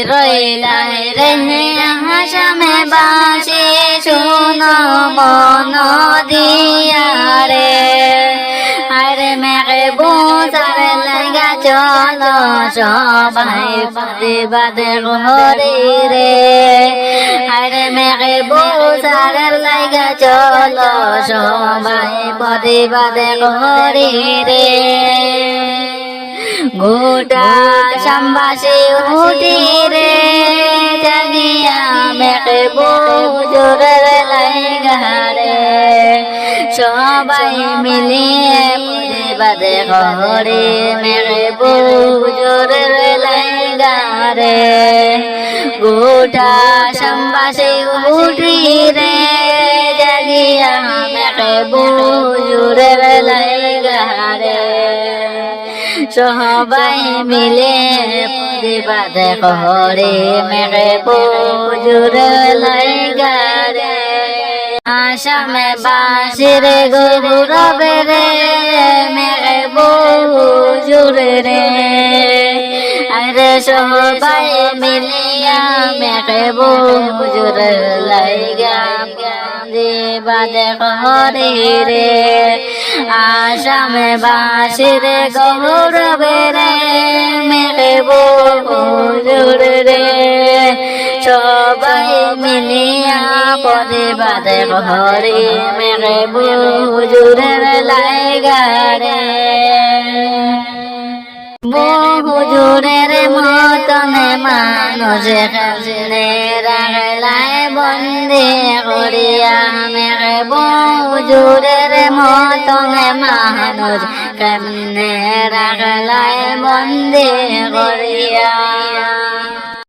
রইলাই রে হাসামে বাসি শুনো মন দিয়া রে আরে মেঘে বোঝার লাগা চলো সবাই প্রতিবাদে ঘরে রে আরে মেঘে বোঝার লাগা চলো সবাই প্রতিবাদে ঘরে রে গোটা সম্বাসে উঠি রে জাগিয়া মেঘে বোঝার লাগা রে সবাই মিলিয়ে প্রতিবাদে ঘরে মেঘে বোঝার লাগা রে গোটা সম্বাসে উঠি রে জাগিয়া মেঘে বোঝার লাগা রে সবাই মিলে প্রতিবাদে ঘরে মেঘে বোঝার লাগা রে আসামে বাসির গৌরবে রে মেঘে বোঝার রে আরে সবাই মিলিয়া মেঘে বোঝার লাগা প্রতিবাদে ঘরে রে আসামে বাসির গৌরবে রে মেঘে বোঝার রে সবাই মিলিয়া প্রতিবাদে ঘরে মেঘে বোঝার লাগা রে বহুজুরের মতনে মানুষ কেমনে রাখলাই বন্দি করিয়া মেঘে বহুজুরের মতনে মানুষ কেমনে রাখলাই বন্দি করিয়া